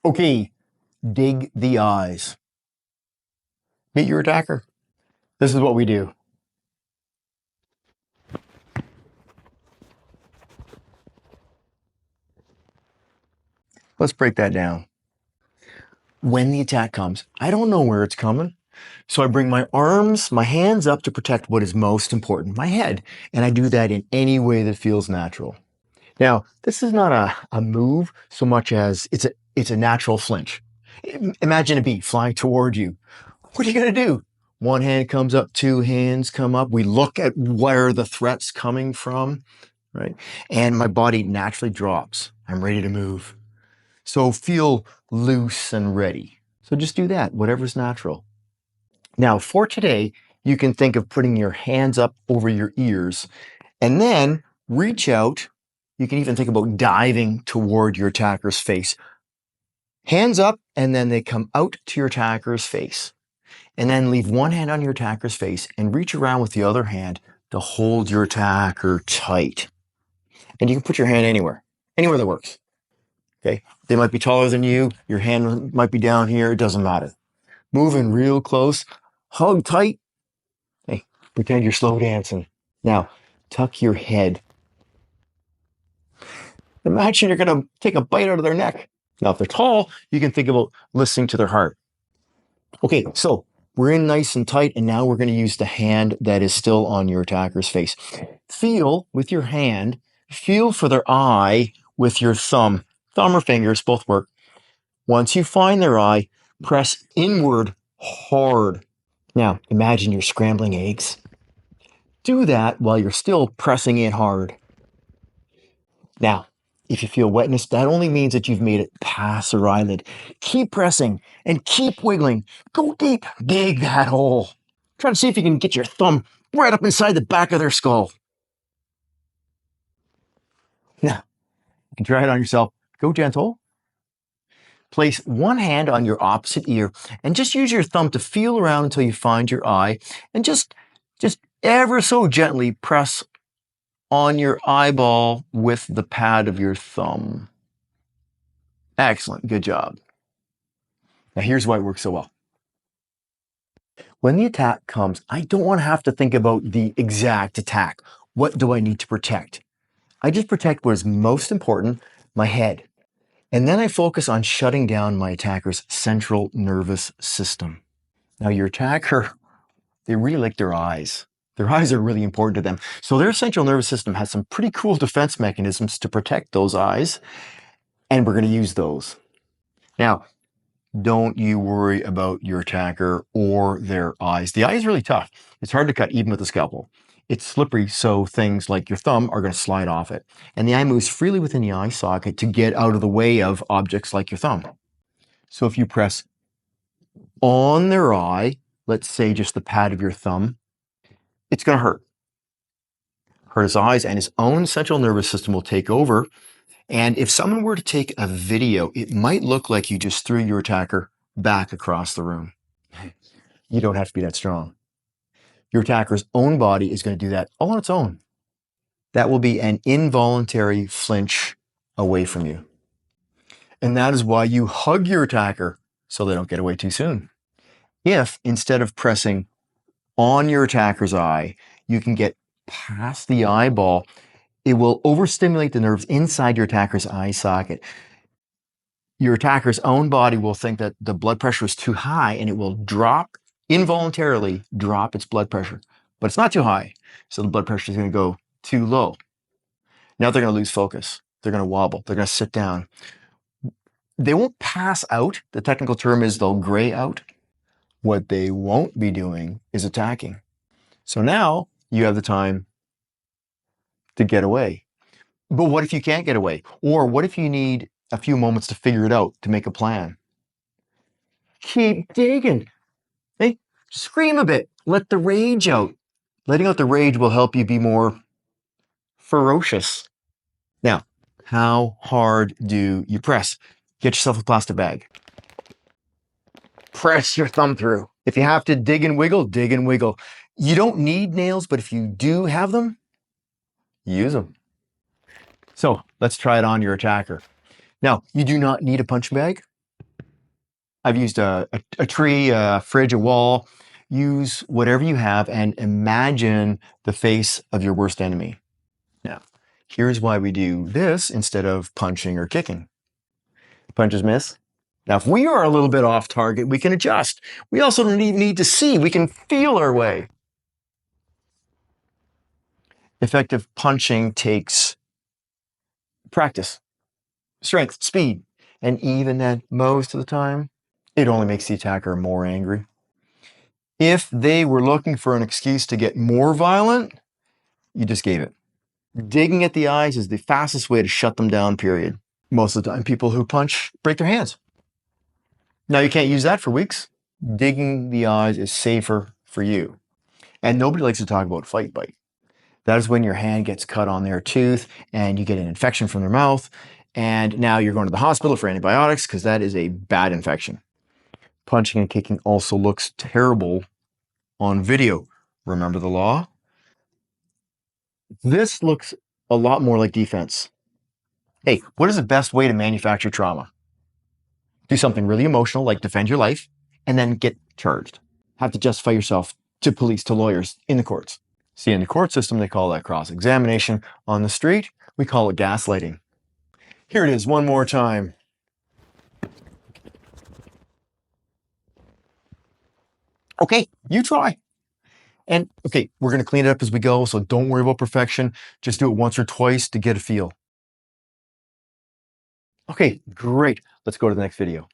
Okay, dig the eyes. Meet your attacker. This is what we do. Let's break that down. When the attack comes, I don't know where it's coming. So I bring my arms, my hands up to protect what is most important, my head. And I do that in any way that feels natural. Now, this is not a move so much as it's a natural flinch. Imagine a bee flying toward you. What are you going to do? One hand comes up, two hands come up. We look at where the threat's coming from, right? And my body naturally drops. I'm ready to move. So feel loose and ready. So just do that, whatever's natural. Now, for today, you can think of putting your hands up over your ears and then reach out. You can even think about diving toward your attacker's face. Hands up, and then they come out to your attacker's face. And then leave one hand on your attacker's face and reach around with the other hand to hold your attacker tight. And you can put your hand anywhere that works. Okay, they might be taller than you, your hand might be down here, it doesn't matter. Move in real close, hug tight. Hey, pretend you're slow dancing. Now, tuck your head. Imagine you're gonna take a bite out of their neck. Now, if they're tall, you can think about listening to their heart. Okay, so we're in nice and tight, and now we're gonna use the hand that is still on your attacker's face. Feel with your hand, feel for their eye with your thumb or fingers, both work. Once you find their eye, press inward hard. Now, imagine you're scrambling eggs. Do that while you're still pressing in hard. Now, if you feel wetness, that only means that you've made it past their eyelid. Keep pressing and keep wiggling. Go deep, dig that hole. Try to see if you can get your thumb right up inside the back of their skull. Now, you can try it on yourself. Go gentle. Place one hand on your opposite ear and just use your thumb to feel around until you find your eye, and just ever so gently press on your eyeball with the pad of your thumb. Excellent, good job. Now here's why it works so well. When the attack comes, I don't want to have to think about the exact attack. What do I need to protect? I just protect what is most important, my head. And then I focus on shutting down my attacker's central nervous system. Now your attacker, they really like their eyes. Their eyes are really important to them. So their central nervous system has some pretty cool defense mechanisms to protect those eyes, and we're going to use those. Now, don't you worry about your attacker or their eyes. The eye is really tough. It's hard to cut even with a scalpel. It's slippery, so things like your thumb are going to slide off it. And the eye moves freely within the eye socket to get out of the way of objects like your thumb. So if you press on their eye, let's say just the pad of your thumb, it's going to hurt. Hurt his eyes, and his own central nervous system will take over. And if someone were to take a video, it might look like you just threw your attacker back across the room. You don't have to be that strong. Your attacker's own body is going to do that all on its own. That will be an involuntary flinch away from you. And that is why you hug your attacker so they don't get away too soon. If instead of pressing on your attacker's eye, you can get past the eyeball, it will overstimulate the nerves inside your attacker's eye socket. Your attacker's own body will think that the blood pressure is too high, and it will involuntarily drop its blood pressure. But it's not too high, so the blood pressure is going to go too low. Now they're going to lose focus. They're going to wobble. They're going to sit down. They won't pass out. The technical term is they'll gray out. What they won't be doing is attacking. So now you have the time to get away. But what if you can't get away? Or what if you need a few moments to figure it out, to make a plan? Keep digging. Hey, scream a bit. Let the rage out. Letting out the rage will help you be more ferocious. Now, how hard do you press? Get yourself a plastic bag. Press your thumb through. If you have to dig and wiggle, dig and wiggle. You don't need nails, but if you do have them, use them. So let's try it on your attacker. Now, you do not need a punching bag. I've used a tree, a fridge, a wall. Use whatever you have and imagine the face of your worst enemy. Now, here's why we do this instead of punching or kicking. Punches miss. Now, if we are a little bit off target, we can adjust. We also need to see. We can feel our way. Effective punching takes practice, strength, speed, and even then, most of the time, it only makes the attacker more angry. If they were looking for an excuse to get more violent, you just gave it. Digging at the eyes is the fastest way to shut them down, period. Most of the time, people who punch break their hands. Now, you can't use that for weeks. Digging the eyes is safer for you. And nobody likes to talk about fight bite. That is when your hand gets cut on their tooth and you get an infection from their mouth. And now you're going to the hospital for antibiotics because that is a bad infection. Punching and kicking also looks terrible on video. Remember the law? This looks a lot more like defense. Hey, what is the best way to manufacture trauma? Do something really emotional, like defend your life, and then get charged. Have to justify yourself to police, to lawyers, in the courts. See, in the court system, they call that cross-examination. On the street, we call it gaslighting. Here it is one more time. Okay, you try. And okay, we're going to clean it up as we go, so don't worry about perfection. Just do it once or twice to get a feel. Okay, great. Let's go to the next video.